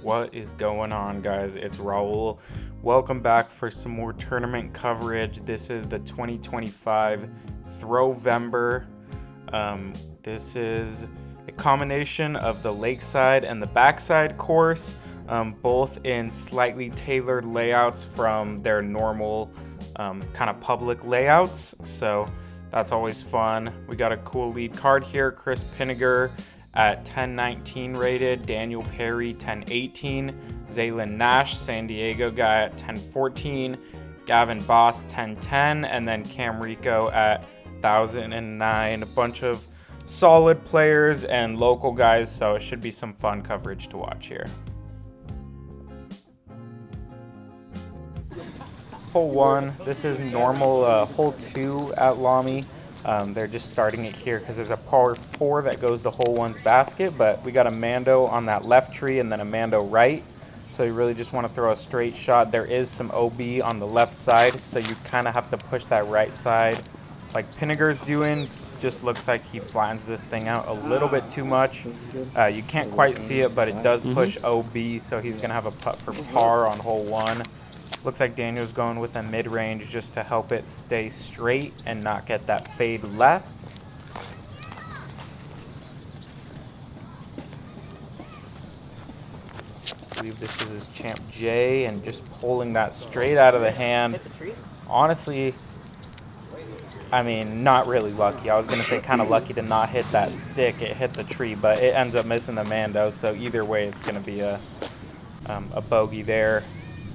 What is going on, guys? It's Raul. Welcome back for some more tournament coverage. This is the 2025 Throwvember. This is a combination of the Lakeside and the Backside course, both in slightly tailored layouts from their normal kind of public layouts. So that's always fun. We got a cool lead card here. Chris Pinegar at 1019 rated, Daniel Perry 1018, Zaylin Nash, San Diego guy at 1014, Gavin Boss 1010, and then Cam Rico at 1009. A bunch of solid players and local guys, so it should be some fun coverage to watch here. Hole 1, this is normal hole 2 at Lamy. They're just starting it here because there's a par 4 that goes to hole 1's basket, but we got a Mando on that left tree and then a Mando right. So you really just want to throw a straight shot. There is some OB on the left side, so you kind of have to push that right side like Pinegar's doing. Just looks like he flattens this thing out a little bit too much. You can't quite see it, but it does push OB, so he's going to have a putt for par on hole 1. Looks like Daniel's going with a mid-range just to help it stay straight and not get that fade left. I believe this is his champ J, and just pulling that straight out of the hand. Honestly, I mean, not really lucky. I was going to say kind of lucky to not hit that stick. It hit the tree, but it ends up missing the Mando, so either way it's going to be a bogey there.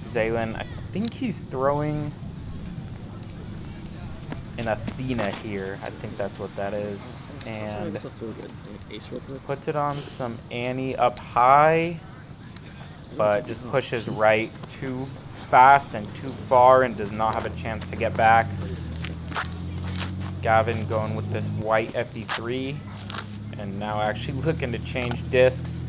Zaylin, I think he's throwing an Athena here. I think that's what that is. And puts it on some Annie up high, but just pushes right too fast and too far and does not have a chance to get back. Gavin going with this white FD3 and now actually looking to change discs.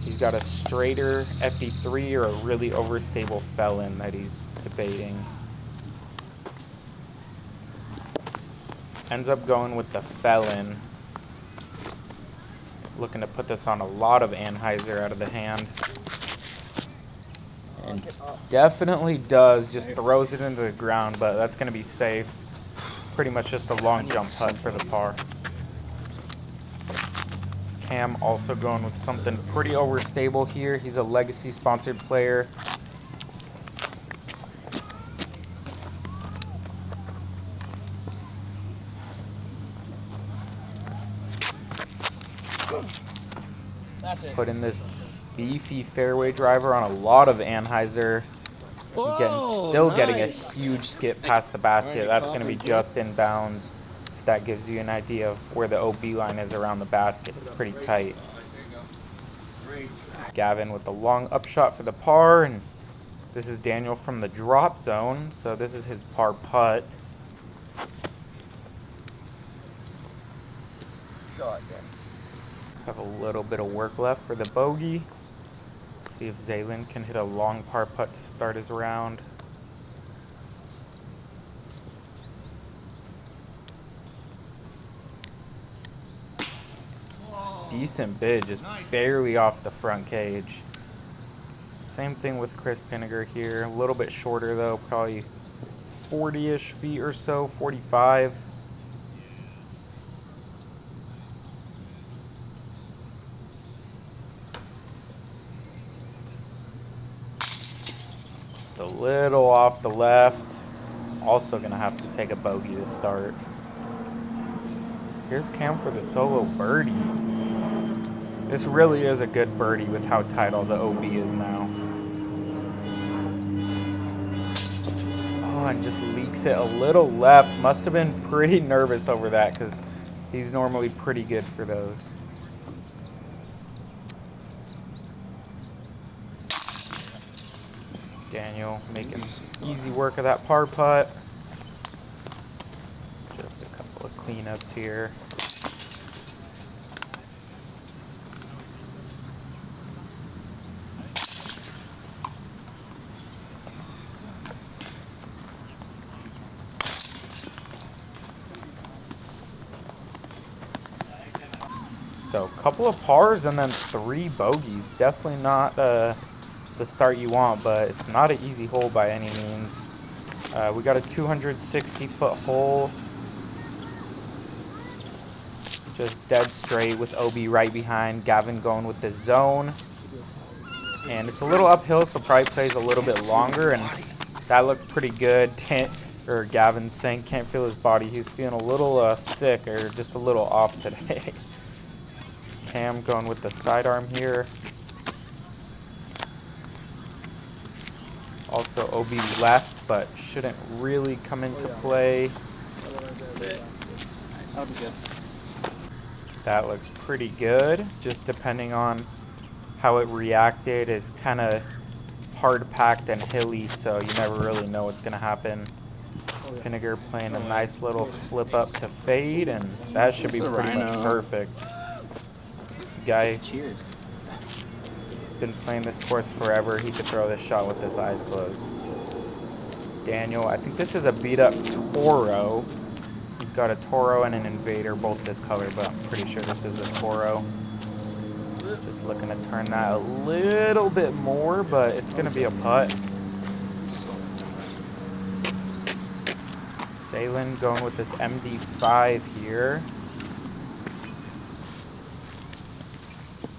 He's got a straighter FD3 or a really overstable Felon that he's debating. Ends up going with the Felon. Looking to put this on a lot of Anheuser out of the hand. And definitely does, just throws it into the ground, but that's going to be safe. Pretty much just a long jump putt for the par. Cam also going with something pretty overstable here. He's a Legacy sponsored player. Put in this beefy fairway driver on a lot of Anheuser. Still getting a huge skip past the basket. That's going to be just in bounds. If that gives you an idea of where the OB line is around the basket, it's pretty tight. Gavin with the long upshot for the par, and this is Daniel from the drop zone, so this is his par putt. Have a little bit of work left for the bogey. See if Zaylin can hit a long par putt to start his round. Decent bid, just barely off the front cage. Same thing with Chris Pinegar here. A little bit shorter though, probably 40-ish feet or so, 45. Just a little off the left. Also gonna have to take a bogey to start. Here's Cam for the solo birdie. This really is a good birdie with how tight all the OB is now. Oh, and just leaks it a little left. Must have been pretty nervous over that because he's normally pretty good for those. Daniel making easy work of that par putt. Just a couple of cleanups here. So a couple of pars and then 3 bogeys. Definitely not the start you want, but it's not an easy hole by any means. We got a 260-foot hole. Just dead straight with OB right behind. Gavin going with the zone. And it's a little uphill, so probably plays a little bit longer. And that looked pretty good. Gavin's saying can't feel his body. He's feeling a little sick or just a little off today. Cam going with the sidearm here. Also OB left, but shouldn't really come into play. That'll be good. That looks pretty good. Just depending on how it reacted is kind of hard packed and hilly, so you never really know what's going to happen. Pinegar playing a nice little flip up to fade, and that should be pretty much perfect. Guy has been playing this course forever. He could throw this shot with his eyes closed. Daniel, I think this is a beat up Toro. He's got a Toro and an Invader, both this color, but I'm pretty sure this is the Toro. Just looking to turn that a little bit more, but it's going to be a putt. Salen going with this MD5 here.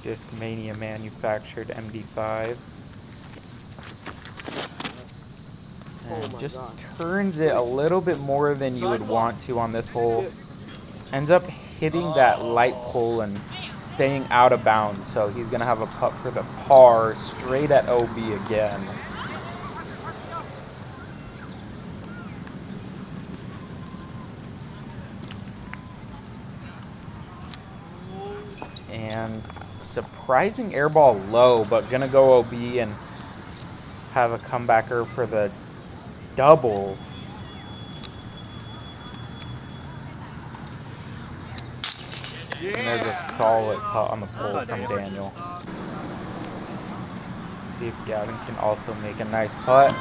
Discmania manufactured MD5. And just turns it a little bit more than you would want to on this hole. Ends up hitting that light pole and staying out of bounds. So he's going to have a putt for the par straight at OB again. And surprising airball low, but going to go OB and have a comebacker for the double. And there's a solid putt on the pole from Daniel. See if Gavin can also make a nice putt.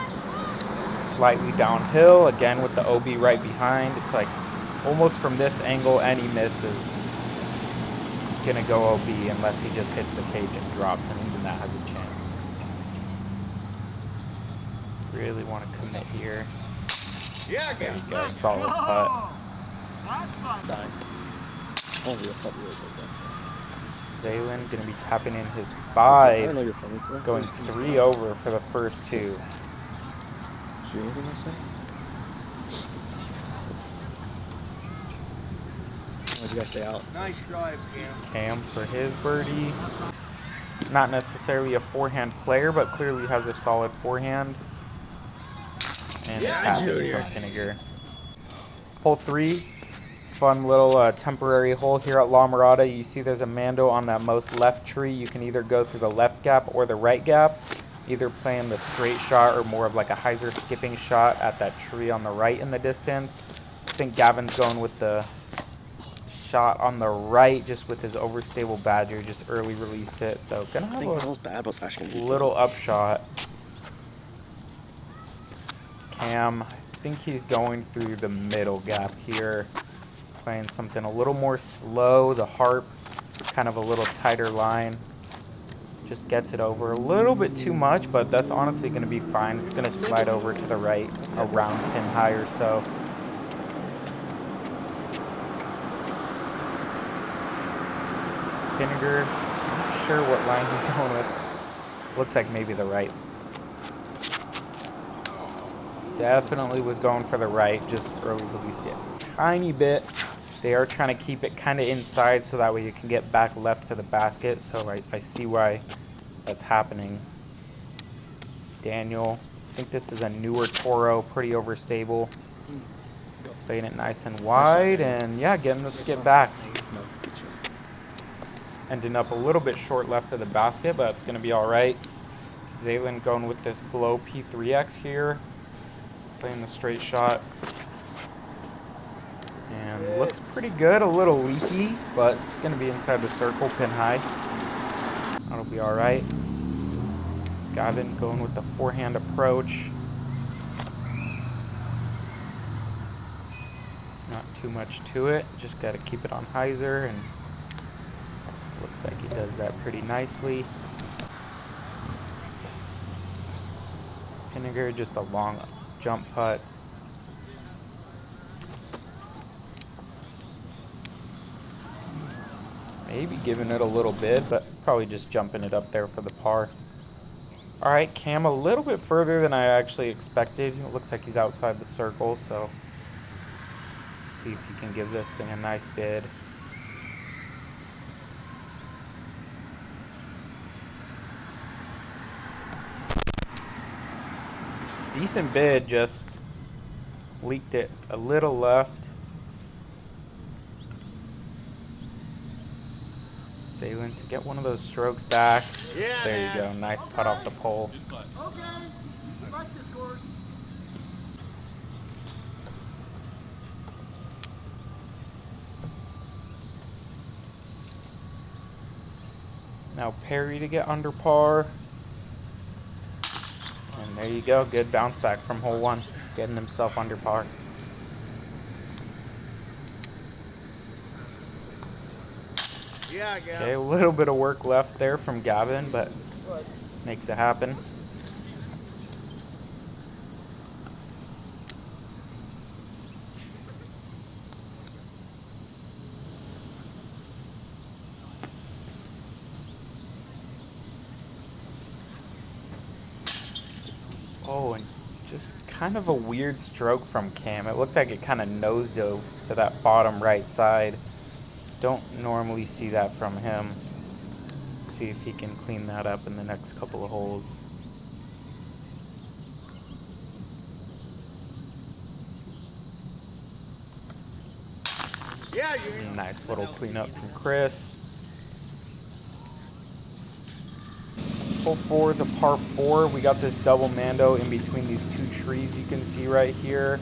Slightly downhill, again with the OB right behind. It's like almost from this angle, any miss is gonna go OB unless he just hits the cage and drops, and even that has a chance. Really want to commit here. There you go, solid putt. Zaylen gonna be tapping in his 5, going 3 over for the first 2. Nice drive, Cam for his birdie. Not necessarily a forehand player, but clearly has a solid forehand. And a tap from Pinegar. Hole 3. Fun little temporary hole here at La Mirada. You see there's a Mando on that most left tree. You can either go through the left gap or the right gap, either playing the straight shot or more of like a hyzer skipping shot at that tree on the right in the distance. I think Gavin's going with the shot on the right just with his overstable Badger, just early released it. So gonna have a little upshot. Cam, I think he's going through the middle gap here. Playing something a little more slow, the harp, kind of a little tighter line. Just gets it over a little bit too much, but that's honestly going to be fine. It's going to slide over to the right, around pin high or so. Pinegar, I'm not sure what line he's going with. Looks like maybe the right. Definitely was going for the right, just early released it a tiny bit. They are trying to keep it kind of inside so that way you can get back left to the basket, so I see why that's happening. Daniel, I think this is a newer Toro, pretty overstable. Playing it nice and wide, and yeah, getting the skip back. Ending up a little bit short left of the basket, but it's going to be all right. Zaylen going with this Glow P3X here. Playing the straight shot. And looks pretty good, a little leaky, but it's going to be inside the circle, pin high. That'll be all right. Gavin going with the forehand approach. Not too much to it, just got to keep it on hyzer and Looks like he does that pretty nicely. Pinegar, just a long jump putt. Maybe giving it a little bit, but probably just jumping it up there for the par. All right, Cam, a little bit further than I actually expected. It looks like he's outside the circle, so see if you can give this thing a nice bid. Decent bid, just leaked it a little left. Sailing to get one of those strokes back. Yeah, there you go. Nice putt off the pole. Okay. I like this course. Now Perry to get under par. And there you go. Good bounce back from hole one. Getting himself under par. Yeah, I guess. Okay, a little bit of work left there from Gavin, but makes it happen. Oh, and just kind of a weird stroke from Cam. It looked like it kind of nose dove to that bottom right side. Don't normally see that from him. See if he can clean that up in the next couple of holes. Yeah, Nice little cleanup from Chris. Hole 4 is a par 4. We got this double Mando in between these two trees you can see right here.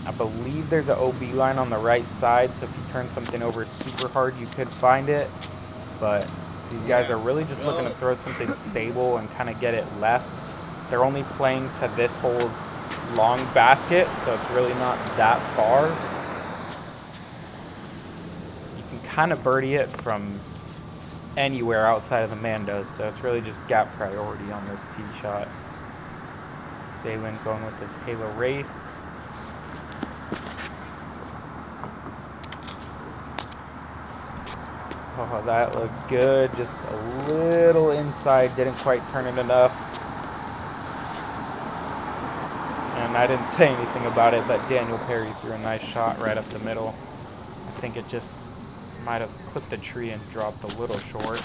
I believe there's an OB line on the right side, so if you turn something over super hard, you could find it. But these guys are really just looking to throw something stable and kind of get it left. They're only playing to this hole's long basket, so it's really not that far. You can kind of birdie it from anywhere outside of the Mando, so it's really just gap priority on this tee shot. Sailing going with this Halo Wraith. Oh, that looked good. Just a little inside. Didn't quite turn it enough. And I didn't say anything about it, but Daniel Perry threw a nice shot right up the middle. I think it just might have clipped the tree and dropped a little short.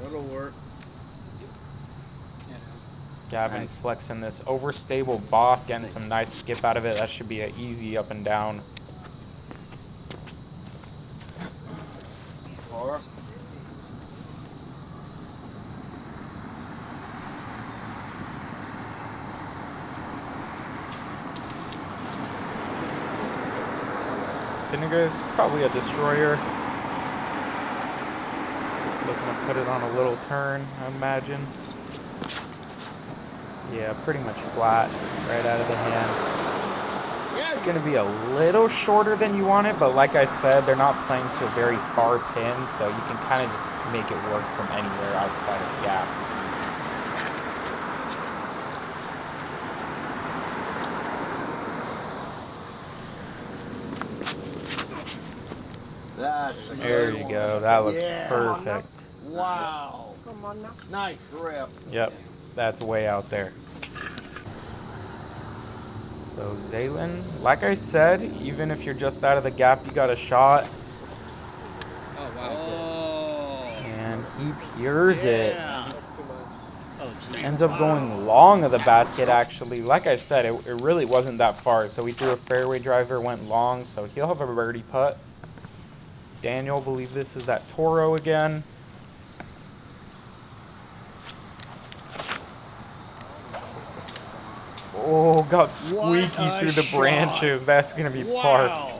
That'll work. Gavin flexing this overstable boss, getting some nice skip out of it. That should be an easy up and down. Or Pinegar is probably a destroyer. Just looking to put it on a little turn, I imagine. Yeah, pretty much flat, right out of the hand. It's going to be a little shorter than you want it, but like I said, they're not playing to a very far pin, so you can kind of just make it work from anywhere outside of the gap. There you go. That looks perfect. wow. Come on now. Nice rip. Yep, that's way out there. So Zaylin, like I said, even if you're just out of the gap, you got a shot. Oh, wow. Oh. And he pures it. Yeah. Ends up going long of the basket, actually. Like I said, it really wasn't that far. So we threw a fairway driver, went long, so he'll have a birdie putt. Daniel, believe this is that Toro again. Oh, got squeaky through the branches. That's going to be parked.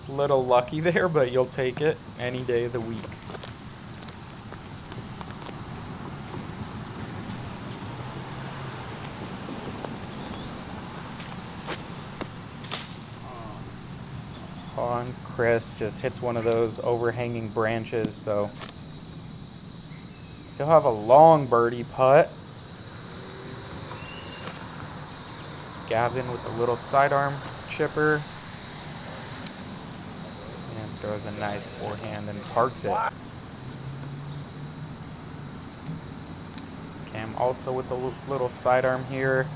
Little lucky there, but you'll take it any day of the week. on. Chris just hits one of those overhanging branches, so he'll have a long birdie putt. Gavin with the little sidearm chipper. And throws a nice forehand and parks it. Cam also with the little sidearm here.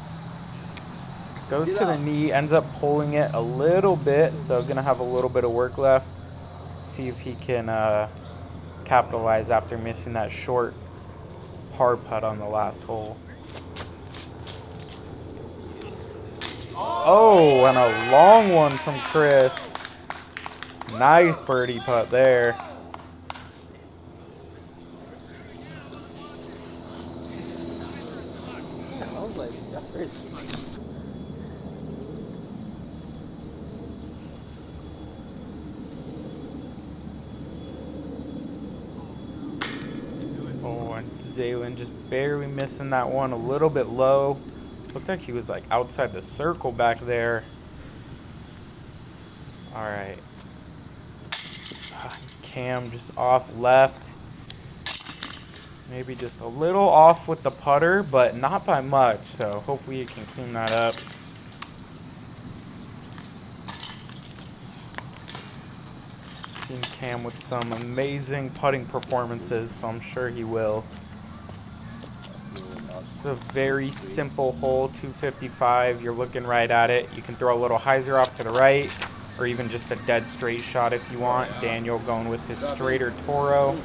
Goes to the knee, ends up pulling it a little bit, so gonna have a little bit of work left. See if he can capitalize after missing that short par putt on the last hole. Oh, and a long one from Chris. Nice birdie putt there. That's crazy. Oh, and Zaylin just barely missing that one, a little bit low. Looked like he was like outside the circle back there. All right. Cam just off left. Maybe just a little off with the putter, but not by much. So hopefully you can clean that up. Seen Cam with some amazing putting performances, so I'm sure he will. It's a very simple hole, 255. You're looking right at it. You can throw a little hyzer off to the right, or even just a dead straight shot if you want. Daniel going with his straighter Toro.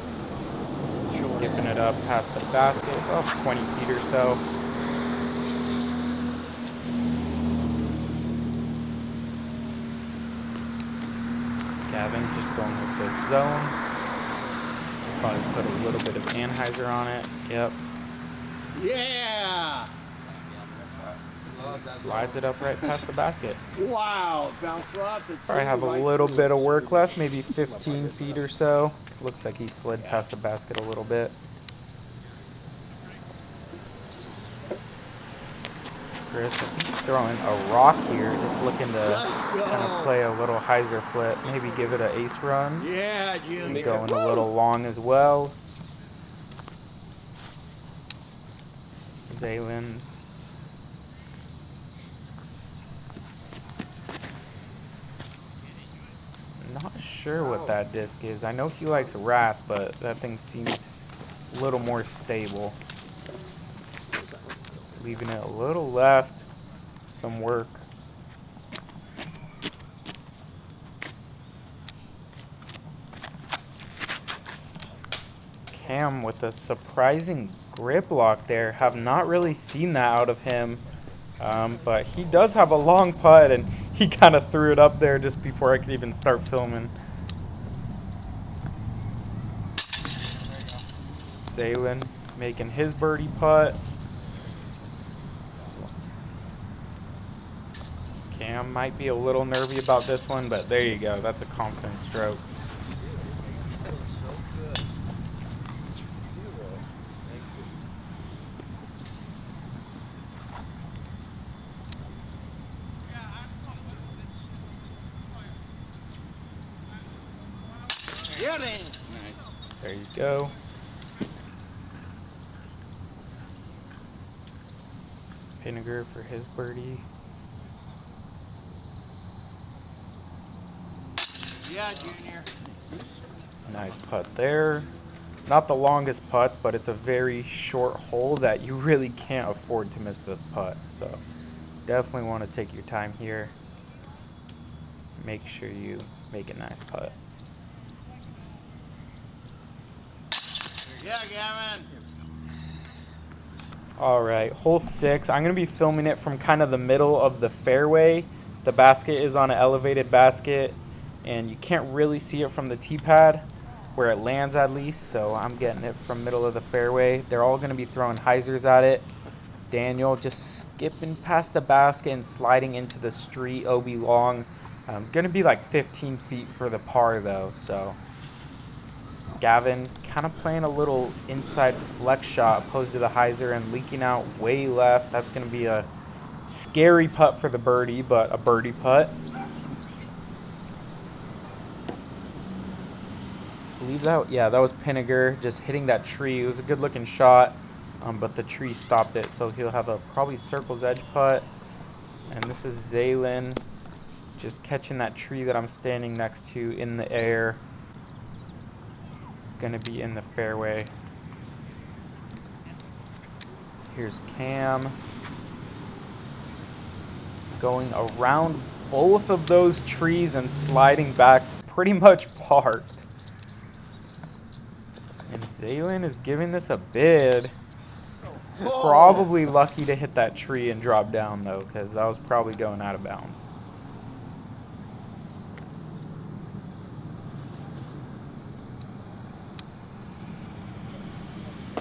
Skipping it up past the basket, about 20 feet or so. Gavin just going with this zone. Probably put a little bit of anhyzer on it. Yep. Yeah! Slides it up right past the basket. Wow! Bounce off the Probably have a little bit of work left, maybe 15 feet or so. Looks like he slid past the basket a little bit. Chris, I think he's throwing a rock here, just looking to kind of play a little hyzer flip, maybe give it an ace run. Yeah, Jim. Going a little long as well. Zaylin. Not sure what that disc is. I know he likes rats, but that thing seemed a little more stable. Leaving it a little left. Some work. Cam with a surprising grip lock there. Have not really seen that out of him. But he does have a long putt, and he kind of threw it up there just before I could even start filming. Zaylin making his birdie putt. Cam might be a little nervy about this one, but there you go. That's a confident stroke. There you go. Pinegar for his birdie. Yeah, Junior. Nice putt there. Not the longest putt, but it's a very short hole that you really can't afford to miss this putt. So definitely want to take your time here. Make sure you make a nice putt. Yeah, Gavin. All right, hole 6. I'm going to be filming it from kind of the middle of the fairway. The basket is on an elevated basket, and you can't really see it from the tee pad, where it lands at least, so I'm getting it from middle of the fairway. They're all going to be throwing hyzers at it. Daniel just skipping past the basket and sliding into the street, OB long. Going to be like 15 feet for the par, though, so... Gavin kind of playing a little inside flex shot opposed to the hyzer and leaking out way left. That's going to be a scary putt for the birdie, but a birdie putt. believe that, yeah, that was Pinegar just hitting that tree. It was a good looking shot, but the tree stopped it, so he'll have a probably circle's edge putt. And this is Zaylin just catching that tree that I'm standing next to in the air. Gonna be in the fairway. Here's Cam going around both of those trees and sliding back to pretty much parked. And Zaylin is giving this a bid. Probably lucky to hit that tree and drop down though, because that was probably going out of bounds.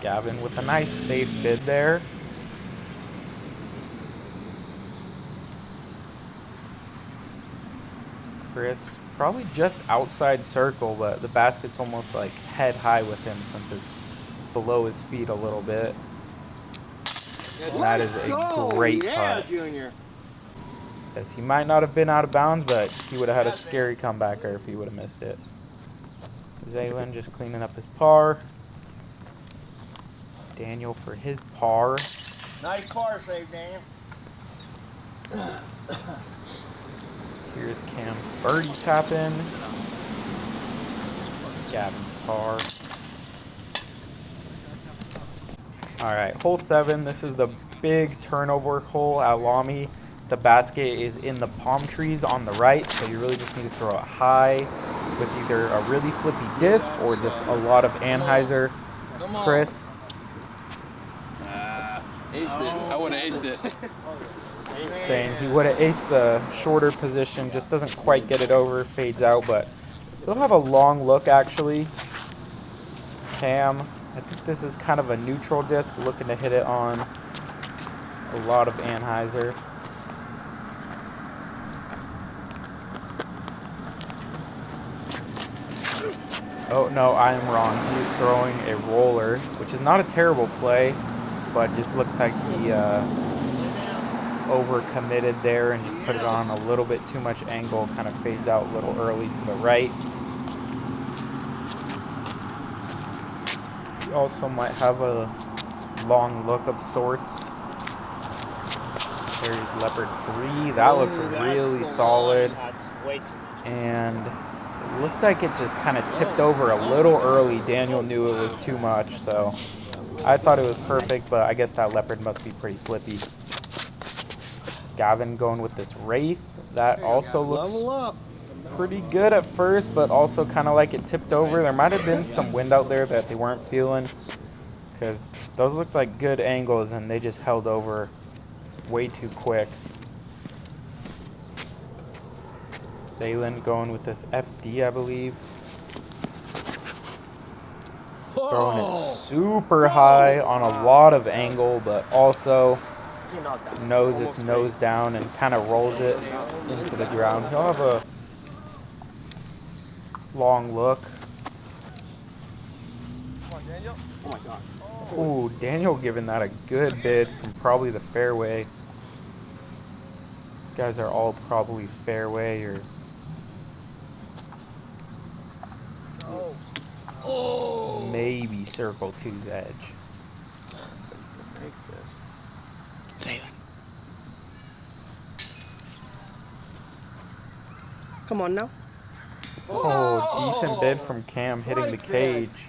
Gavin with a nice safe bid there. Chris probably just outside circle, but the basket's almost like head high with him since it's below his feet a little bit. And that is a great putt. Junior. Because he might not have been out of bounds, but he would have had a scary comebacker if he would have missed it. Zaylin just cleaning up his par. Daniel for his par. Nice par save, Daniel. Here's Cam's birdie tap in. Gavin's par. All right, hole 7. This is the big turnover hole at Lamy. The basket is in the palm trees on the right, so you really just need to throw it high with either a really flippy disc or just a lot of anhyzer. Chris. Aced it. I would have aced it. Saying he would have aced the shorter position, just doesn't quite get it over, fades out, but he'll have a long look actually. Cam, I think this is kind of a neutral disc, looking to hit it on a lot of anhyzer. Oh no, I am wrong. He's throwing a roller, which is not a terrible play, but just looks like he overcommitted there and just put it on a little bit too much angle, kind of fades out a little early to the right. He also might have a long look of sorts. There's Leopard 3. That looks really solid. And it looked like it just kind of tipped over a little early. Daniel knew it was too much, so I thought it was perfect, but I guess that Leopard must be pretty flippy. Gavin going with this Wraith. That also looks pretty good at first, but also kind of like it tipped over. There might have been some wind out there that they weren't feeling, because those looked like good angles and they just held over way too quick. Zaylin going with this FD, I believe. Throwing it super high on a lot of angle, but also knows it's nose down and kind of rolls it into the ground. He'll have a long look. Oh my god. Ooh, Daniel giving that a good bid from probably the fairway. These guys are all probably fairway or... maybe circle 2's edge. Say that. Come on now. Oh, decent bid from Cam hitting the cage.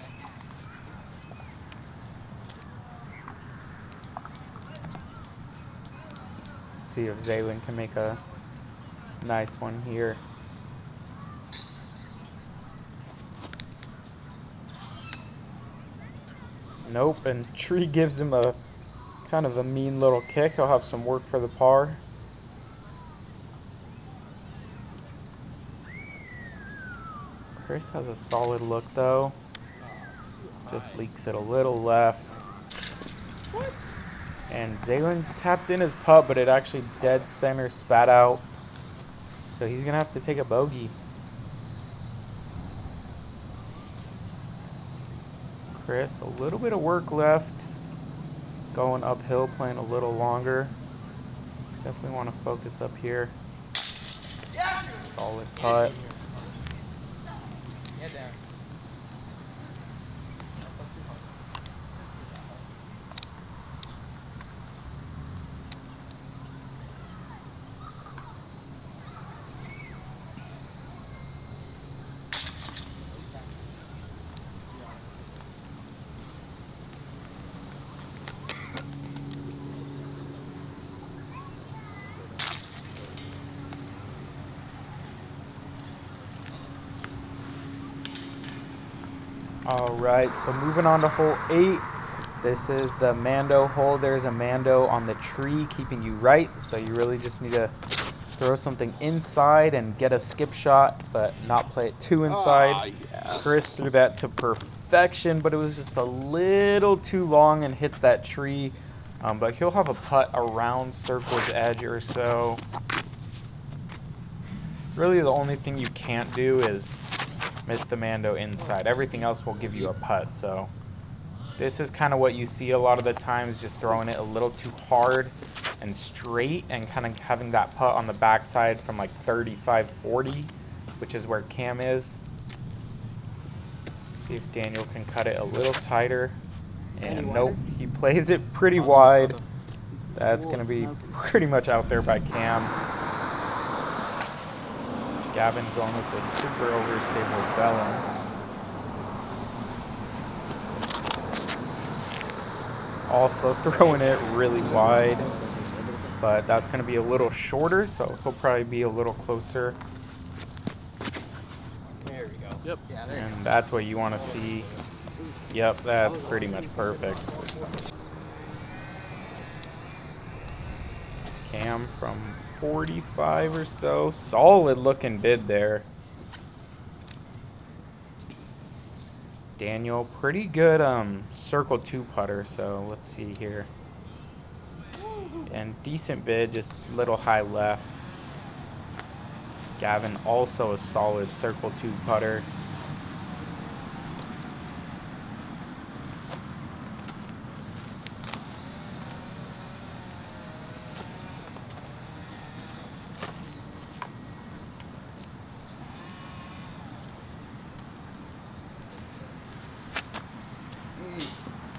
See if Zaylin can make a nice one here. Nope, and Tree gives him a kind of a mean little kick. He'll have some work for the par. Chris has a solid look though. Just leaks it a little left. And Zaylin tapped in his putt, but it actually dead center spat out. So he's gonna have to take a bogey. Chris, a little bit of work left. Going uphill, playing a little longer. Definitely want to focus up here. Solid putt. All right, so moving on to hole 8. This is the Mando hole. There's a Mando on the tree keeping you right, so you really just need to throw something inside and get a skip shot, but not play it too inside. Oh, yeah. Chris threw that to perfection, but it was just a little too long and hits that tree. But he'll have a putt around circle's edge or so. Really, the only thing you can't do is miss the Mando inside. Everything else will give you a putt, so this is kind of what you see a lot of the times, just throwing it a little too hard and straight and kind of having that putt on the backside from like 35-40, which is where Cam is. See if Daniel can cut it a little tighter. And nope, he plays it pretty wide. That's going to be pretty much out there by Cam. Gavin going with the super overstable felon. Also throwing it really wide, but that's going to be a little shorter, so he'll probably be a little closer. There we go. Yep. Yeah, there And that's what you want to see. Yep, that's pretty much perfect. Cam from 45 or so. Solid looking bid there. Daniel, pretty good circle 2 putter, so let's see here. And decent bid, just little high left. Gavin also a solid circle 2 putter.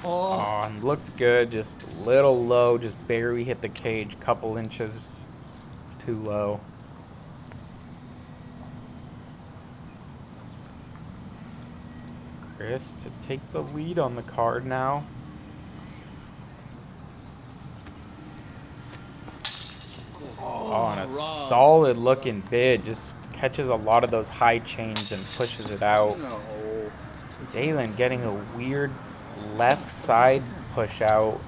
Oh, and looked good, just a little low, just barely hit the cage, couple inches too low. Chris to take the lead on the card now. Oh, and a solid looking bid, just catches a lot of those high chains and pushes it out. Zaylen getting a weird left side push out.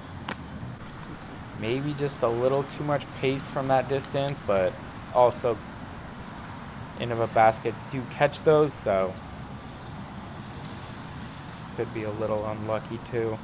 Maybe just a little too much pace from that distance, but also Innova baskets do catch those, so could be a little unlucky too.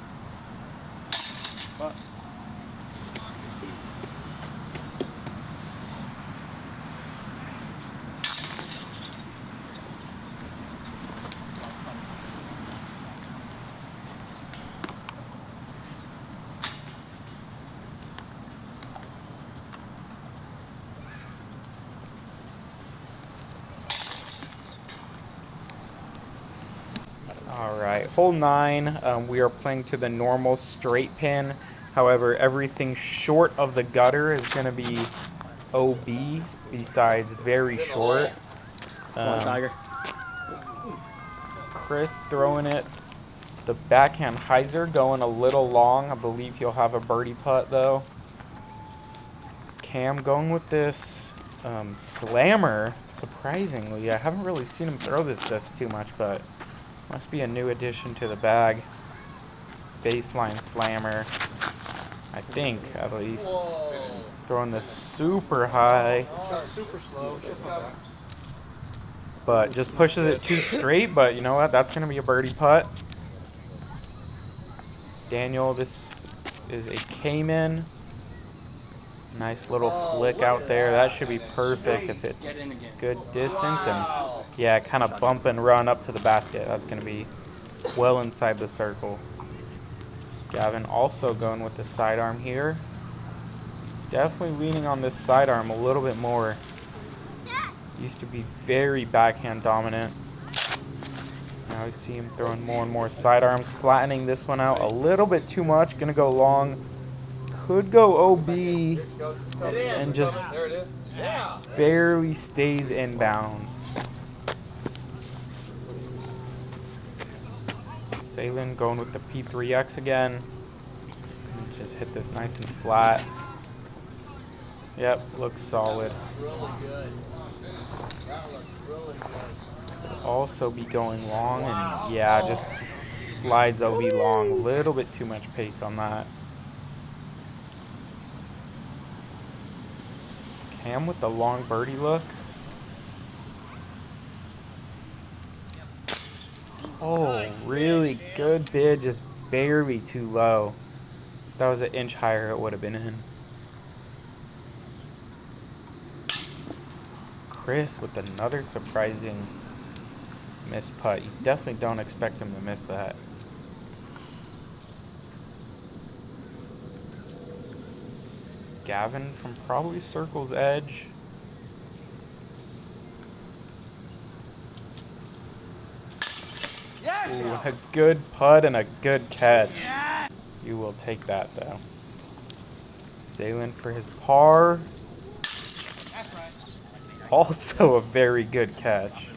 Alright, hole 9, we are playing to the normal straight pin. However, everything short of the gutter is going to be OB, besides very short. Chris throwing it. The backhand hyzer going a little long. I believe he'll have a birdie putt though. Cam going with this slammer, surprisingly. I haven't really seen him throw this disc too much, but must be a new addition to the bag. It's baseline slammer, I think, at least. Whoa. Throwing this super high. super slow. But just pushes it too straight, but you know what? That's going to be a birdie putt. Daniel, this is a Cayman. Nice little flick out there. That should be perfect if it's good distance. And yeah, kind of bump and run up to the basket. That's going to be well inside the circle. Gavin also going with the sidearm here. Definitely leaning on this sidearm a little bit more. Used to be very backhand dominant. Now I see him throwing more and more sidearms, flattening this one out a little bit too much. Gonna go long. Could go OB and just barely stays in bounds. Zaylen going with the P3X again. Just hit this nice and flat. Yep, looks solid. Really good. That looks really good. also be going long, and yeah, just slides OB long. A little bit too much pace on that. Cam with the long birdie look. Oh, really good bid, just barely too low. If that was an inch higher, it would have been in. Chris with another surprising missed putt. You definitely don't expect him to miss that. Gavin from probably circle's edge. Ooh, a good putt and a good catch. You will take that though. Zaylen for his par. Also a very good catch.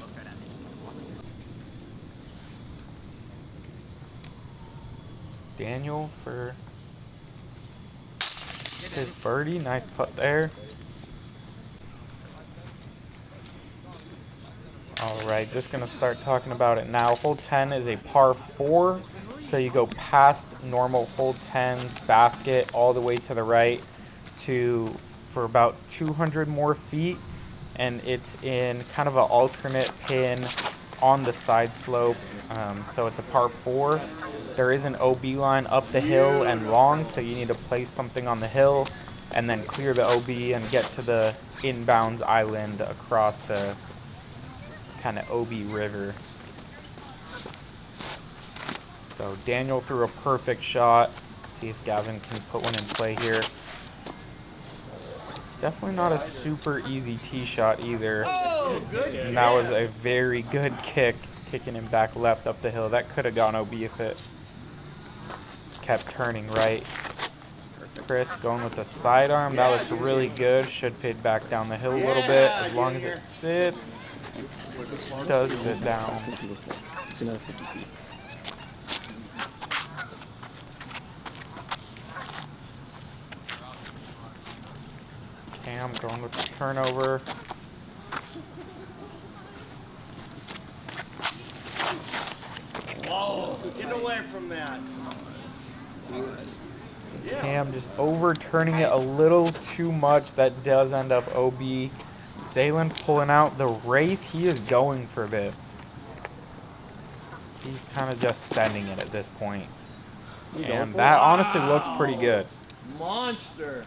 Daniel for his birdie. Nice putt there. Alright, just going to start talking about it now. Hole 10 is a par 4. So you go past normal hole 10's basket all the way to the right for about 200 more feet. And it's in kind of an alternate pin on the side slope. So it's a par 4. There is an OB line up the hill and long, so you need to place something on the hill and then clear the OB and get to the inbounds island across the kind of OB river. So Daniel threw a perfect shot. See if Gavin can put one in play here. Definitely not a super easy tee shot either. And that was a very good kick, kicking him back left up the hill. That could have gone OB if it kept turning right. Chris going with the sidearm. That looks really good. Should fade back down the hill a little bit. As long as it sits. It does sit down. Cam going with the turnover. Whoa, get away from that. Cam just overturning it a little too much. That does end up OB. Zaylen pulling out the Wraith. He is going for this. He's kind of just sending it at this point. And that honestly looks pretty good. Monster.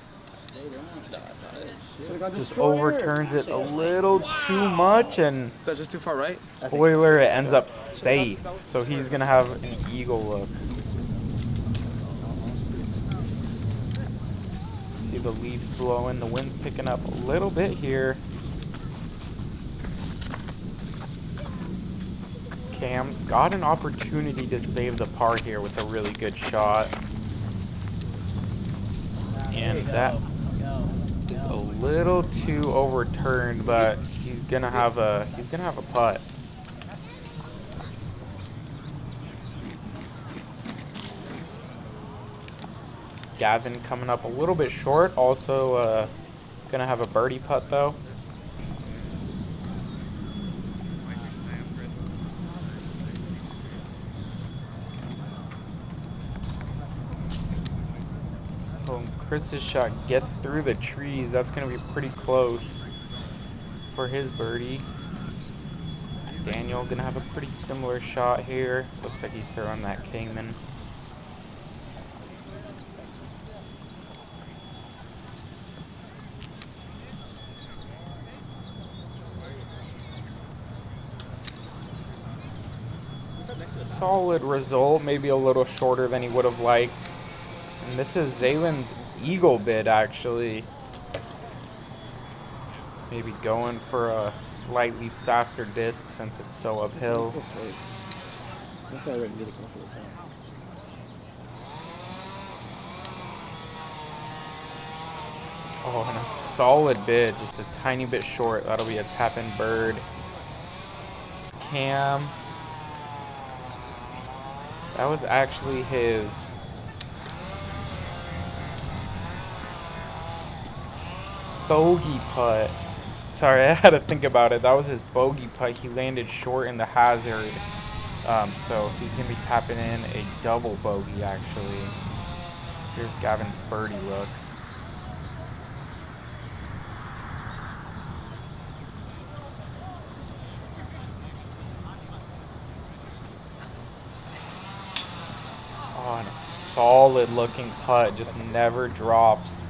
Just overturns it a little too much, and Is that just too far right? spoiler, it ends up safe. So he's going to have an eagle look. See the leaves blowing. The wind's picking up a little bit here. Cam's got an opportunity to save the par here with a really good shot. And that is a little too overturned, but he's gonna have a putt. Gavin coming up a little bit short, also gonna have a birdie putt though. Chris's shot gets through the trees. That's going to be pretty close for his birdie. Daniel going to have a pretty similar shot here. Looks like he's throwing that Kingman. Solid result, maybe a little shorter than he would have liked. And this is Zaylen's eagle bid, actually. Maybe going for a slightly faster disc since it's so uphill. Oh, and a solid bid, just a tiny bit short. That'll be a tap-in bird. Cam. That was actually his bogey putt. Sorry, I had to think about it. That was his bogey putt. He landed short in the hazard. So he's going to be tapping in a double bogey, actually. Here's Gavin's birdie look. Oh, and a solid looking putt. Just never drops.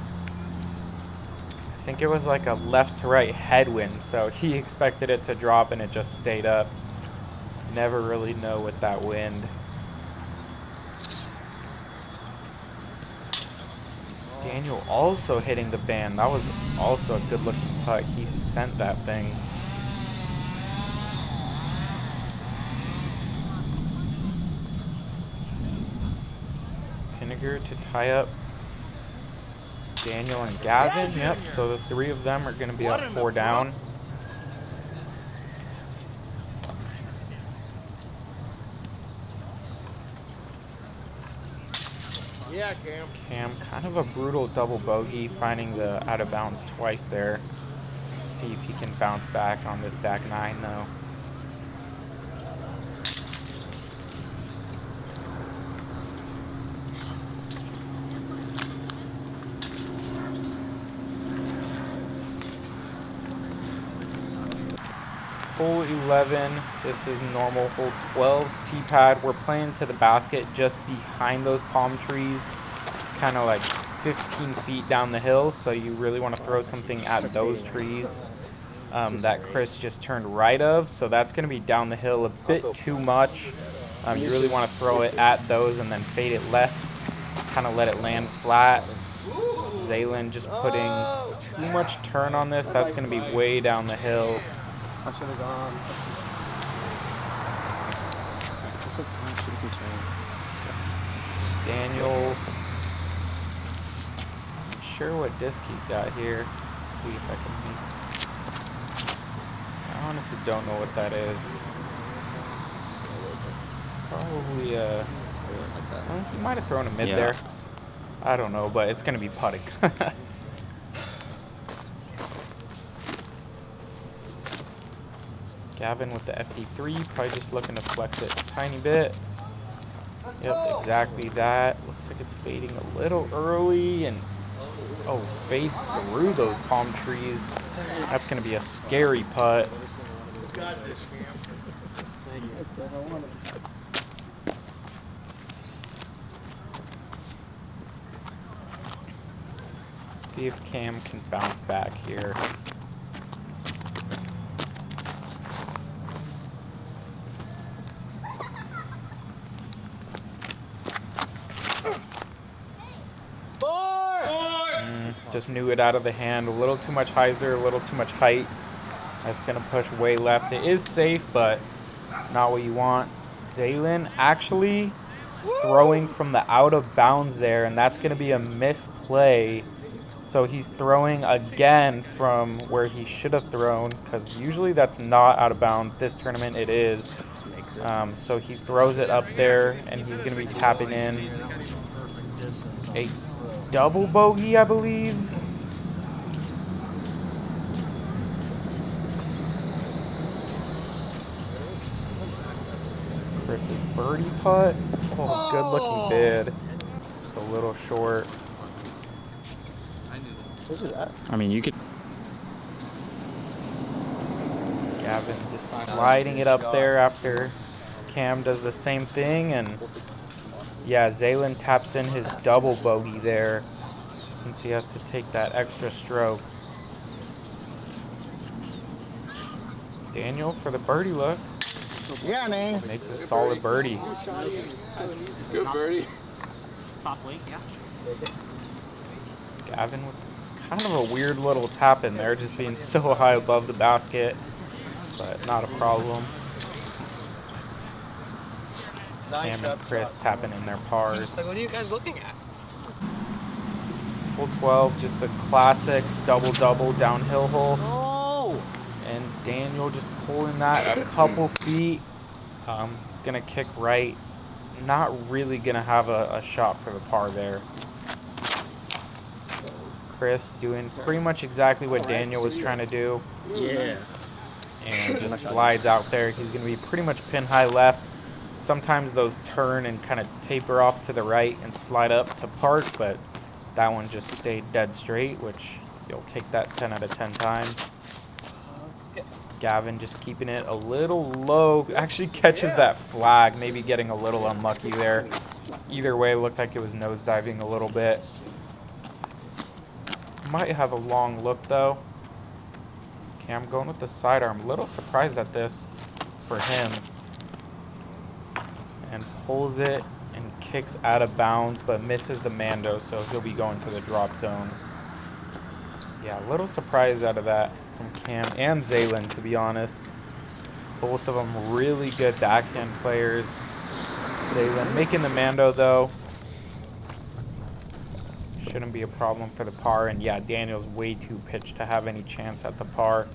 I think it was like a left to right headwind, so he expected it to drop and it just stayed up. Never really know with that wind. Daniel also hitting the band. That was also a good looking putt. He sent that thing. Pinegar to tie up Daniel and Gavin. Yep, so the three of them are going to be up 4 down. Yeah, Cam. Cam, kind of a brutal double bogey, finding the out of bounds twice there. See if he can bounce back on this back 9 though. Hole 11, this is normal. Hole 12's tee pad. We're playing to the basket just behind those palm trees, kind of like 15 feet down the hill, so you really want to throw something at those trees that Chris just turned right of, so that's going to be down the hill a bit too much. You really want to throw it at those and then fade it left, kind of let it land flat. Zaylin just putting too much turn on this. That's going to be way down the hill. I should have gone. Daniel, not sure what disc he's got here. Let's see if I can make. I honestly don't know what that is. Probably well, he might have thrown a mid there. I don't know, but it's gonna be putting. Gavin with the FD3, probably just looking to flex it a tiny bit. Yep, exactly that. Looks like it's fading a little early, and oh, fades through those palm trees. That's going to be a scary putt. You got this, Cam. See if Cam can bounce back here. Just knew it out of the hand. A little too much hyzer, a little too much height. That's going to push way left. It is safe, but not what you want. Zaylin actually throwing from the out of bounds there, and that's going to be a misplay. So he's throwing again from where he should have thrown, because usually that's not out of bounds. This tournament it is. So he throws it up there, and he's going to be tapping in a double bogey, I believe. Chris's birdie putt. Oh, good looking bid. Just a little short. I mean, you could. Gavin just sliding it up there after Cam does the same thing, and yeah, Zaylin taps in his double bogey there since he has to take that extra stroke. Daniel for the birdie look. Yeah, man. Makes a solid birdie. Good birdie. Top link, yeah. Gavin with kind of a weird little tap in there, just being so high above the basket, but not a problem. Cam and Chris tapping in their pars. Like, what are you guys looking at? Hole 12, just the classic double-double downhill hole. Oh! And Daniel just pulling that a couple feet. He's going to kick right. Not really going to have a shot for the par there. Chris doing pretty much exactly what Daniel was trying to do. Yeah. And just slides out there. He's going to be pretty much pin high left. Sometimes those turn and kind of taper off to the right and slide up to park, but that one just stayed dead straight, which you'll take that 10 out of 10 times. Gavin just keeping it a little low. Actually catches that flag, maybe getting a little unlucky there. Either way, looked like it was nosediving a little bit. Might have a long look though. Okay, I'm going with the sidearm. A little surprised at this for him. And pulls it and kicks out of bounds, but misses the Mando, so he'll be going to the drop zone. Yeah, a little surprised out of that from Cam and Zaylin, to be honest. Both of them really good backhand players. Zaylin making the Mando, though. Shouldn't be a problem for the par. And yeah, Daniel's way too pitched to have any chance at the par.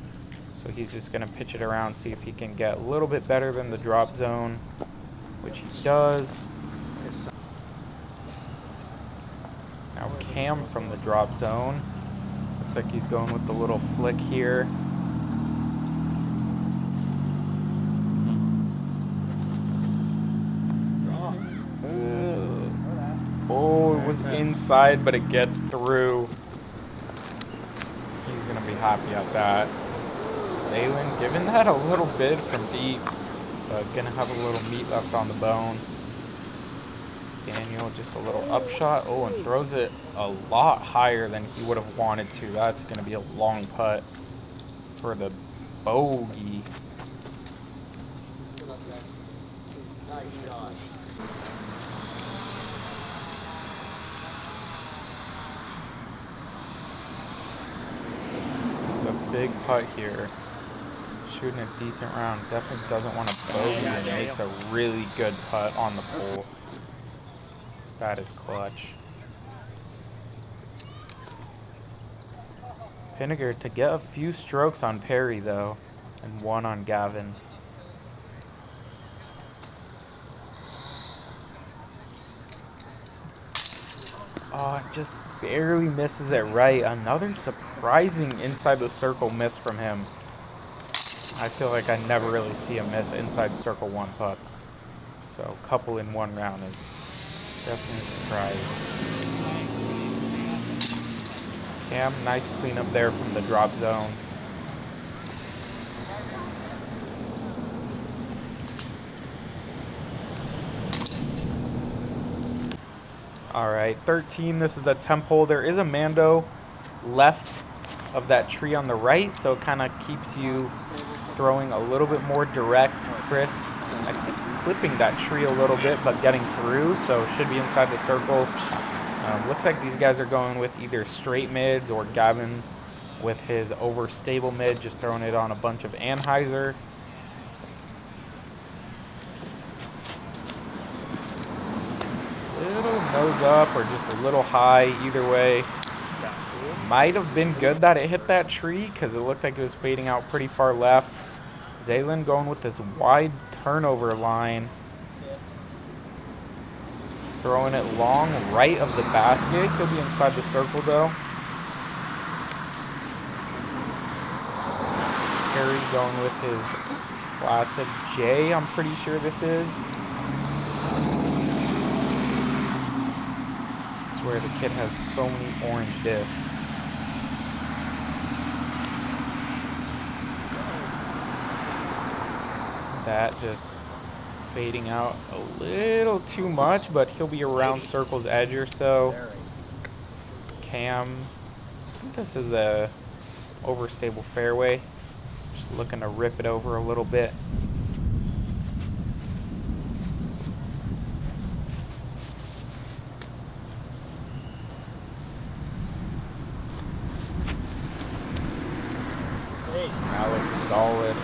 So he's just going to pitch it around, see if he can get a little bit better than the drop zone, which he does. Now Cam from the drop zone. Looks like he's going with the little flick here. Oh, it was inside, but it gets through. He's going to be happy at that. Zaylin giving that a little bit from deep, but going to have a little meat left on the bone. Daniel just a little upshot. Oh, and throws it a lot higher than he would have wanted to. That's going to be a long putt for the bogey. This is a big putt here. Shooting a decent round. Definitely doesn't want to bogey and makes a really good putt on the pole. That is clutch. Pinegar to get a few strokes on Perry, though, and one on Gavin. Oh, just barely misses it right. Another surprising inside the circle miss from him. I feel like I never really see a miss inside circle one putts. So a couple in one round is definitely a surprise. Cam, nice cleanup there from the drop zone. All right, 13, this is the temp hole. There is a Mando left of that tree on the right, so it kind of keeps you throwing a little bit more direct. Chris, I think, clipping that tree a little bit, but getting through, so should be inside the circle. Looks like these guys are going with either straight mids or Gavin with his overstable mid, just throwing it on a bunch of Anheuser. Little nose up or just a little high, either way. Might have been good that it hit that tree because it looked like it was fading out pretty far left. Zaylin going with this wide turnover line. Throwing it long right of the basket. He'll be inside the circle though. Perry going with his classic J, I'm pretty sure this is. I swear the kid has so many orange discs. That just fading out a little too much, but he'll be around circle's edge or so. Cam, I think this is the overstable fairway. Just looking to rip it over a little bit. That looks solid.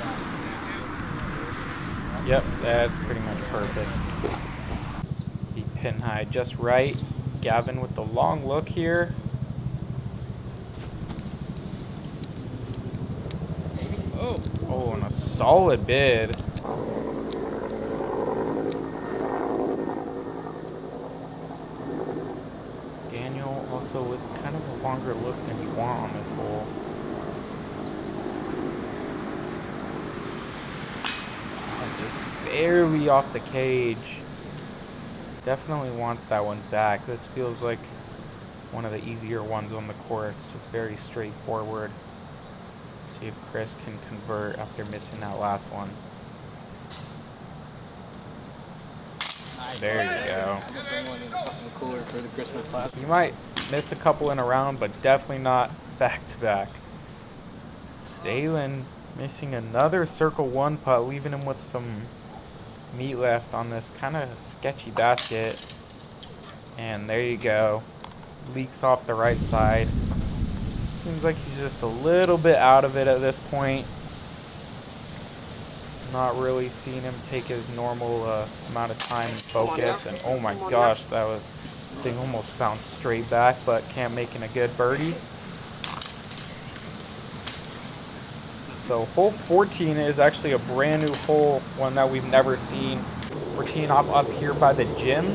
Yep, that's pretty much perfect. Be pin high just right. Gavin with the long look here. Oh, and a solid bid. Daniel Also with kind of a longer look than you want on this hole. And just barely off the cage. Definitely wants that one back. This feels like one of the easier ones on the course. Just very straightforward. See if Chris can convert after missing that last one. There you go. I'm gonna bring one in the cooler for the Christmas class. You might miss a couple in a round, but definitely not back to back. Zaylen missing another circle one putt, leaving him with some meat left on this kind of sketchy basket. And there you go. Leaks off the right side. Seems like he's just a little bit out of it at this point. Not really seeing him take his normal amount of time and focus. And oh my gosh, that thing almost bounced straight back, but Cam making a good birdie. So hole 14 is actually a brand new hole, one that we've never seen. We're teeing off up here by the gym,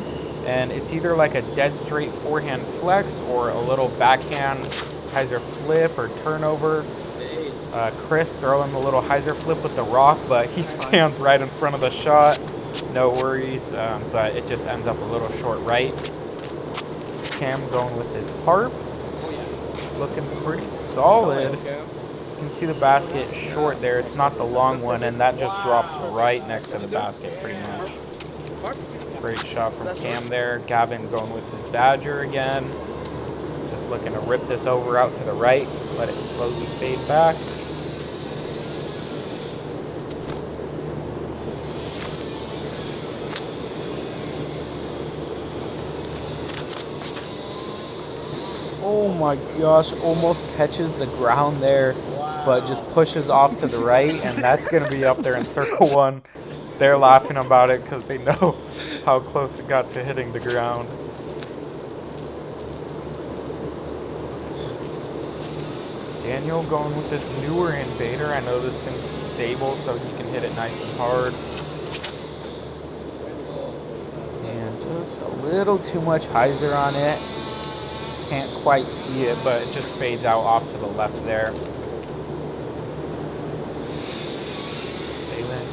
and it's either like a dead straight forehand flex or a little backhand hyzer flip or turnover. Chris throwing the little hyzer flip with the rock, but he stands right in front of the shot. No worries, but it just ends up a little short right. Cam going with this harp. Looking pretty solid. You can see the basket short there. It's not the long one, and that just drops right next to the basket pretty much. Great shot from Cam there. Gavin going with his Badger again. Just looking to rip this over out to the right. Let it slowly fade back. Oh my gosh, almost catches the ground there, but just pushes off to the right, and that's going to be up there in circle one. They're laughing about it because they know how close it got to hitting the ground. Daniel going with this newer Invader. I know this thing's stable, so he can hit it nice and hard. And just a little too much hyzer on it. Can't quite see it, but it just fades out off to the left there.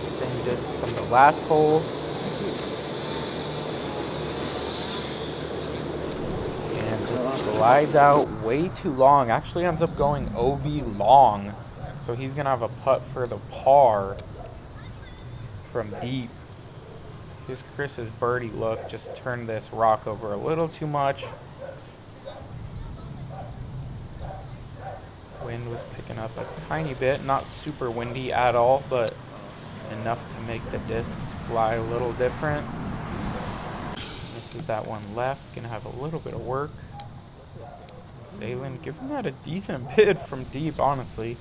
Same disc from the last hole. And just glides out way too long. Actually ends up going OB long. So he's going to have a putt for the par from deep. Here's Chris's birdie look. Just turned this rock over a little too much. Wind was picking up a tiny bit, not super windy at all, but enough to make the discs fly a little different. This is that one left, gonna have a little bit of work. Zaylen giving that a decent bid from deep, honestly.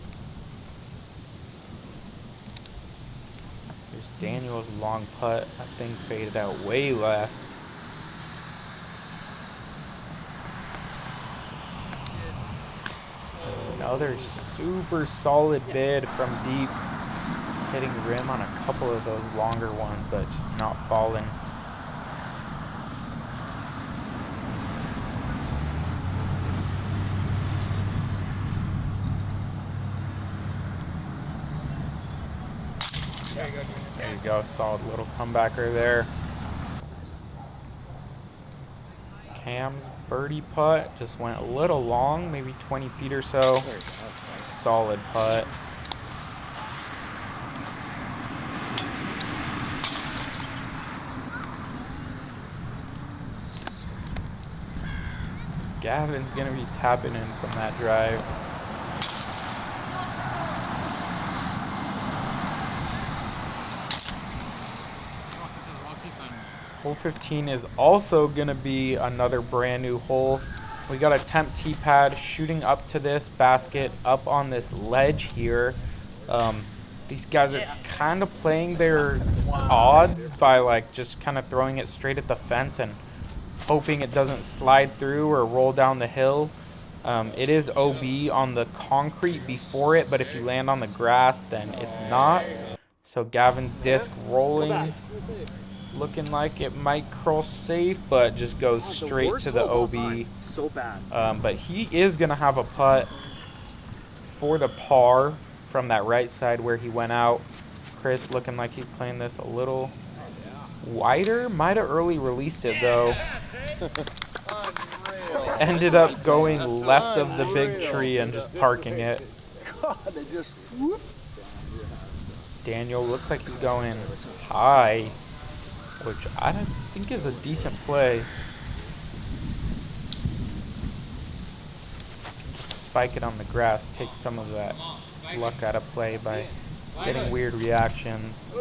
There's Daniel's long putt. That thing faded out way left. Another super solid bid from deep, hitting rim on a couple of those longer ones, but just not falling. There you go, solid little comebacker there. Cam's birdie putt just went a little long, maybe 20 feet or so. Solid putt. Gavin's gonna be tapping in from that drive. Hole 15 is also going to be another brand new hole. We got a temp tee pad shooting up to this basket up on this ledge here. These guys are kind of playing their odds by like just kind of throwing it straight at the fence and hoping it doesn't slide through or roll down the hill. It is OB on the concrete before it, but if you land on the grass, then it's not. So Gavin's disc rolling looking like it might curl safe, but just goes straight to the OB. So bad. But he is going to have a putt for the par from that right side where he went out. Chris looking like he's playing this a little wider. Might have early released it, though. Ended up going left of the big tree and just parking it. God, they just whoop. Daniel looks like he's going high, which I don't think is a decent play. Just spike it on the grass, take some of that luck out of play by getting weird reactions.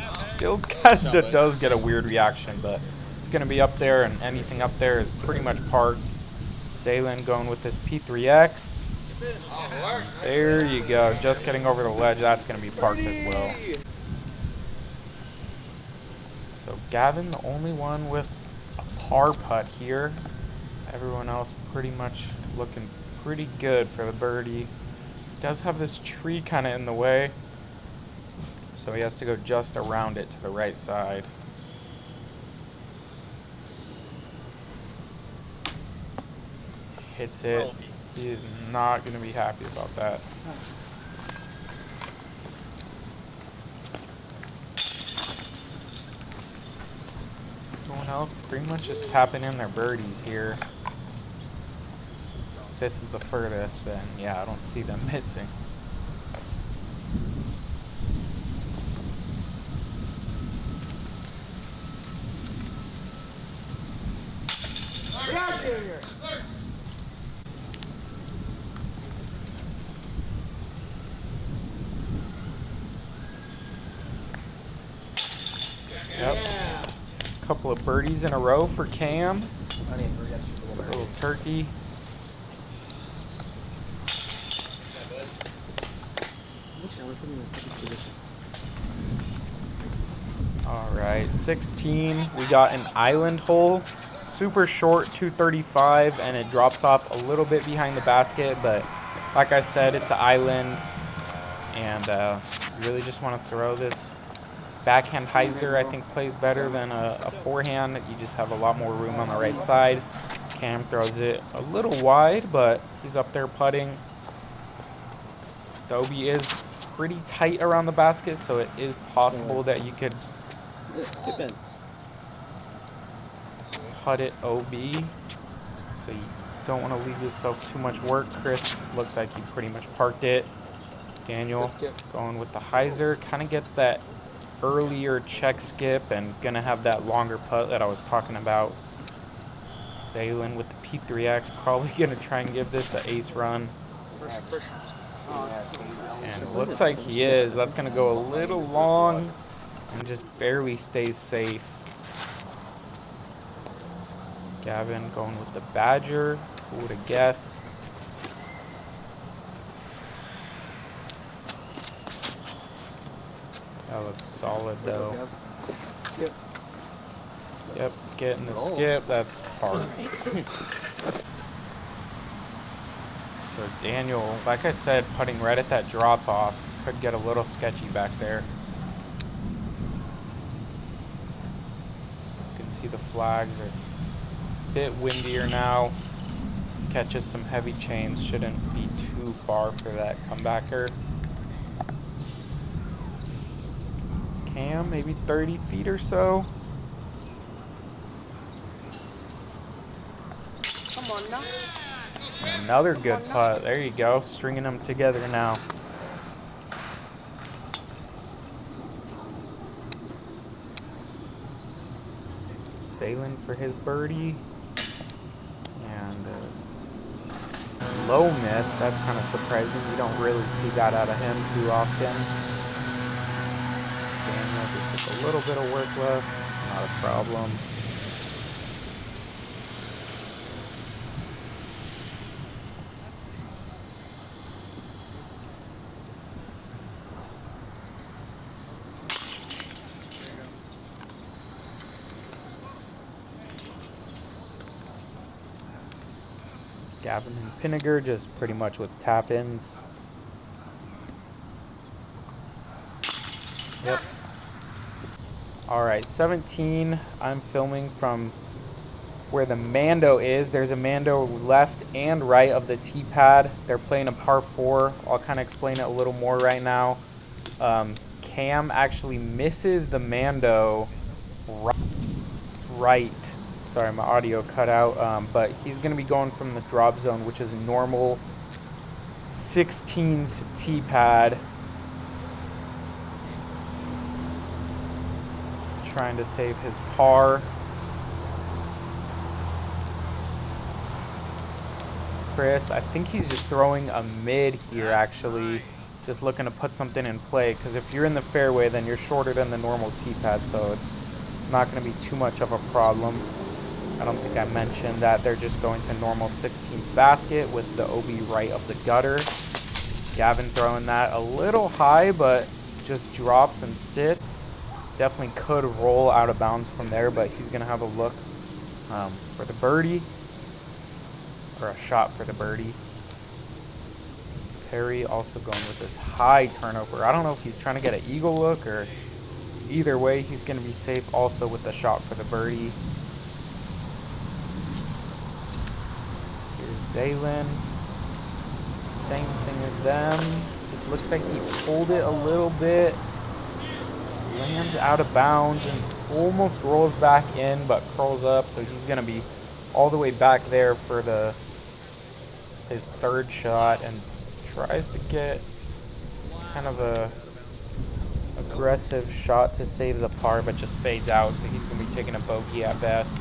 Still kind of does get a weird reaction, but it's going to be up there, and anything up there is pretty much parked. Zaylin going with this P3X. There you go. Just getting over the ledge. That's going to be parked as well. So Gavin, the only one with a par putt here. Everyone else pretty much looking pretty good for the birdie. Does have this tree kind of in the way, so he has to go just around it to the right side. Hits it. He is not going to be happy about that. Everyone else pretty much just tapping in their birdies here. This is the furthest, then yeah, I don't see them missing. Yep. Couple of birdies in a row for Cam. A little turkey. All right, 16. We got an island hole. Super short, 235, and it drops off a little bit behind the basket, but like I said, it's an island, and you really just want to throw this. Backhand hyzer, I think, plays better than a forehand. You just have a lot more room on the right side. Cam throws it a little wide, but he's up there putting. The OB is pretty tight around the basket, so it is possible that you could putt it OB. So you don't want to leave yourself too much work. Chris looked like he pretty much parked it. Daniel going with the hyzer, kind of gets that earlier check skip and gonna have that longer putt that I was talking about. Zaylin with the P3X, probably gonna try and give this an ace run. And it looks like he is. That's gonna go a little long and just barely stays safe. Gavin going with the Badger. Who would have guessed? That looks solid though. Yep, getting the skip. That's parked. So Daniel, like I said, putting right at that drop off, could get a little sketchy back there. You can see the flags. It's a bit windier now. Catches some heavy chains. Shouldn't be too far for that comebacker. Cam, maybe 30 feet or so. Come on now. Another good putt. There you go. Stringing them together now. Sailing for his birdie. And low miss. That's kind of surprising. You don't really see that out of him too often. Daniel just with a little bit of work left. Not a problem. Gavin and Pinegar just pretty much with tap-ins. Yep. All right, 17. I'm filming from where the Mando is. There's a Mando left and right of the tee pad. They're playing a par 4. I'll kind of explain it a little more right now. Cam actually misses the Mando right. Sorry, my audio cut out. But he's going to be going from the drop zone, which is a normal 16s tee pad. Trying to save his par. Chris, I think he's just throwing a mid here, actually. Just looking to put something in play, because if you're in the fairway, then you're shorter than the normal tee pad, so it's not going to be too much of a problem. I don't think I mentioned that they're just going to normal 16s basket with the OB right of the gutter. Gavin throwing that a little high, but just drops and sits. Definitely could roll out of bounds from there, but he's going to have a look for the birdie. Or a shot for the birdie. Perry also going with this high turnover. I don't know if he's trying to get an eagle look, or either way, he's going to be safe also with the shot for the birdie. Here's Zaylin. Same thing as them. Just looks like he pulled it a little bit. Lands out of bounds and almost rolls back in, but curls up, so he's going to be all the way back there for his third shot, and tries to get kind of a aggressive shot to save the par, but just fades out, so he's going to be taking a bogey at best.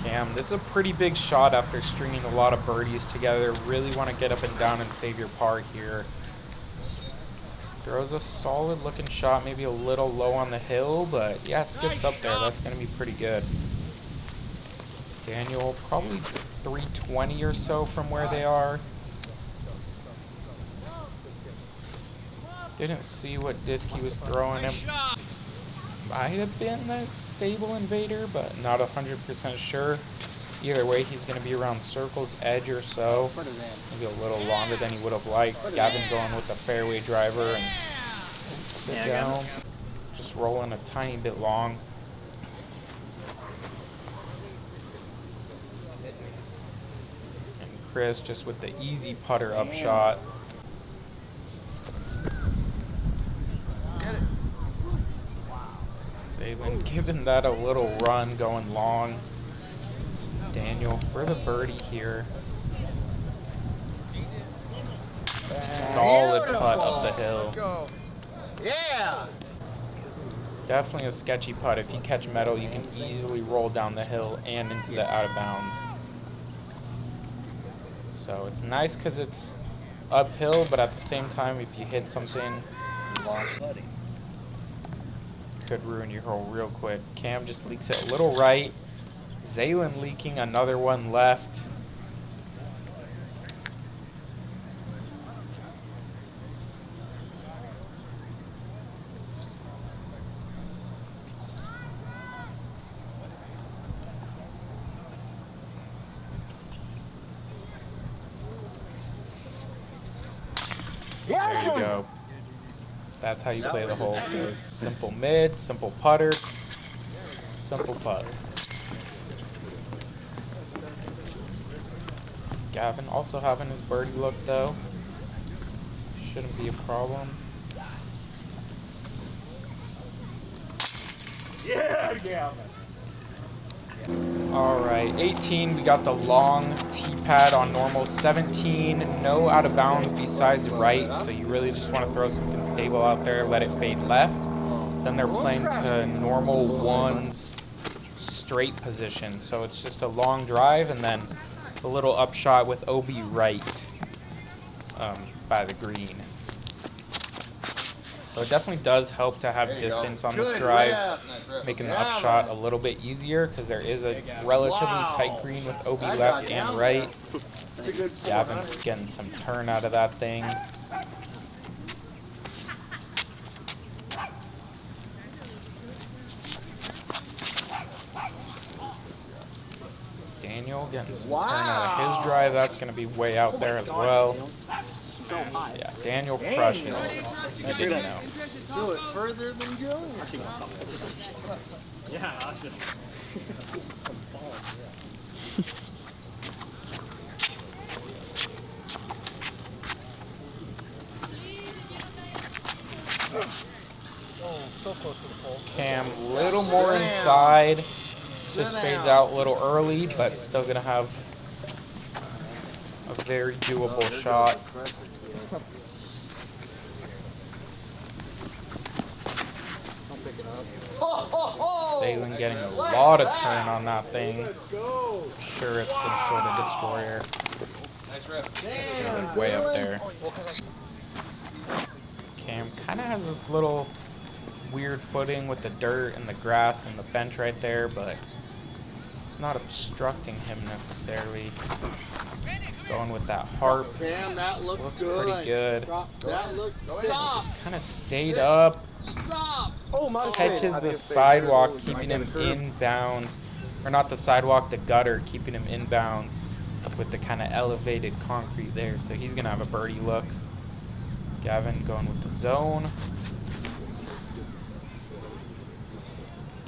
Cam, this is a pretty big shot after stringing a lot of birdies together. Really want to get up and down and save your par here. Throws a solid looking shot, maybe a little low on the hill, but yeah, skips up there. That's going to be pretty good. Daniel, probably 320 or so from where they are. Didn't see what disc he was throwing him. Might have been the stable invader, but not 100% sure. Either way, he's going to be around circle's edge or so. Maybe a little longer than he would have liked. Gavin going with the fairway driver and sit down. Just rolling a tiny bit long. Chris just with the easy putter up shot. Zaylin giving that a little run, going long. Daniel for the birdie here. Solid putt up the hill. Yeah. Definitely a sketchy putt. If you catch metal, you can easily roll down the hill and into the out of bounds. So it's nice because it's uphill, but at the same time, if you hit something, could ruin your hole real quick. Cam just leaks it a little right. Zaylin leaking another one left. There you go. That's how you play the hole. Simple mid, simple putter, simple putt. Gavin also having his birdie look though. Shouldn't be a problem. Yeah, Gavin. All right, 18, we got the long tee pad on normal. 17, no out of bounds besides right, so you really just want to throw something stable out there, let it fade left. Then they're playing to normal ones straight position, so it's just a long drive and then a little upshot with OB right by the green. So it definitely does help to have distance on this drive, making the upshot a little bit easier because there is a relatively tight green with OB left and right. Gavin getting some turn out of that thing. Daniel getting some turn out of his drive. That's going to be way out there as well. so high. Yeah, Daniel crushes. I didn't know. Do it further than Joe. Yeah, I should. Cam, a little more inside. Just fades out a little early, but still going to have a very doable shot. Zaylen getting a lot of turn on that thing. I'm sure it's some sort of destroyer. It's going to be way up there. Cam kind of has this little weird footing with the dirt and the grass and the bench right there, but it's not obstructing him necessarily. Going with that harp. Damn, that Looks good. pretty good. That looked Just kind of stayed up. Oh my Catches the sidewalk, keeping him inbounds. Or not the sidewalk, the gutter, keeping him inbounds with the kind of elevated concrete there. So he's going to have a birdie look. Gavin going with the zone.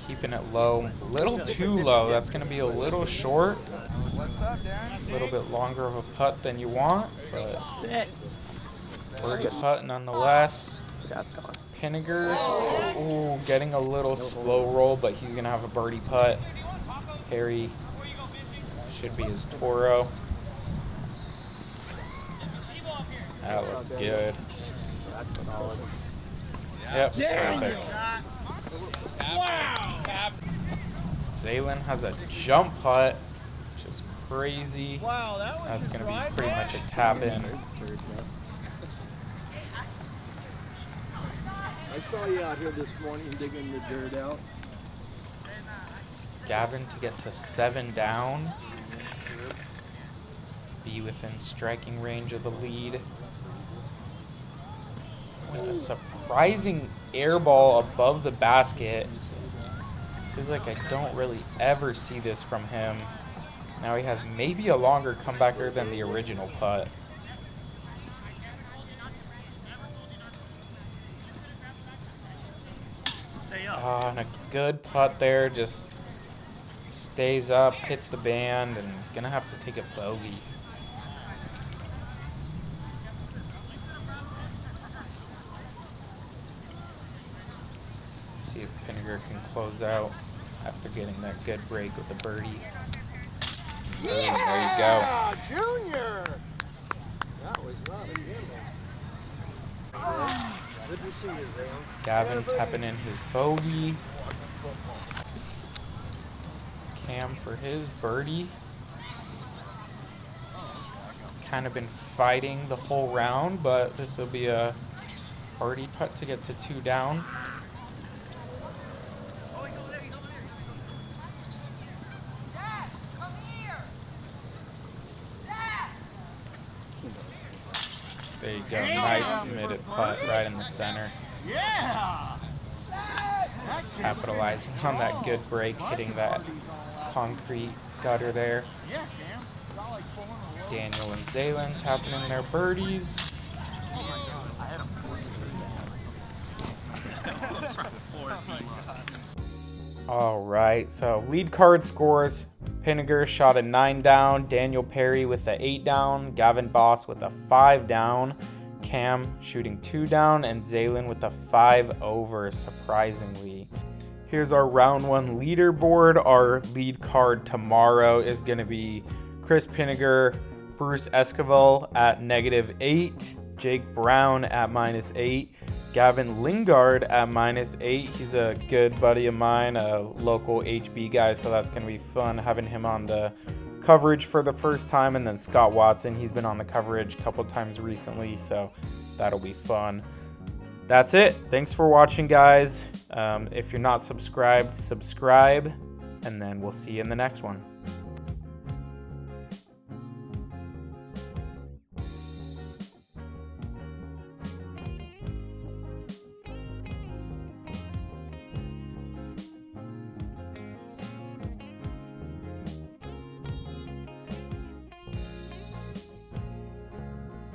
Keeping it low. A little too low. That's going to be a little short. A little bit longer of a putt than you want, but birdie putt nonetheless. Pinegar, ooh, getting a little slow roll, but he's going to have a birdie putt. Harry should be his Toro. That looks good. Yep, perfect. Zaylen has a jump putt, which is crazy. That's going to be pretty much a tap in. I saw you out here this morning digging the dirt out. Gavin to get to 7 down. Be within striking range of the lead. With a surprising air ball above the basket. Feels like I don't really ever see this from him. Now he has maybe a longer comebacker than the original putt. And a good putt there, just stays up, hits the band, and gonna have to take a bogey. See if Pinegar can close out after getting that good break with the birdie. Yeah, There you go. Junior. That was not a good one. Good to see you, Zaylen. Gavin tapping in his bogey. Cam for his birdie. Kind of been fighting the whole round, but this will be a birdie putt to get to 2 down. There you go, nice committed putt right in the center. Yeah! Capitalizing on that good break, hitting that concrete gutter there. Yeah, Cam. Got like 4 in a row. Daniel and Zaylen tapping in their birdies. All right, so lead card scores. Pinegar shot a 9 down, Daniel Perry with a 8 down, Gavin Boss with a 5 down, Cam shooting 2 down, and Zaylen with a 5 over, surprisingly. Here's our round 1 leaderboard. Our lead card tomorrow is going to be Chris Pinegar, Bruce Esquivel at -8, Jake Brown at -8, Gavin Lingard at -8. He's a good buddy of mine, a local HB guy, so that's going to be fun having him on the coverage for the first time. And then Scott Watson, he's been on the coverage a couple times recently, so that'll be fun. That's it. Thanks for watching, guys. If you're not subscribed, subscribe, and then we'll see you in the next one.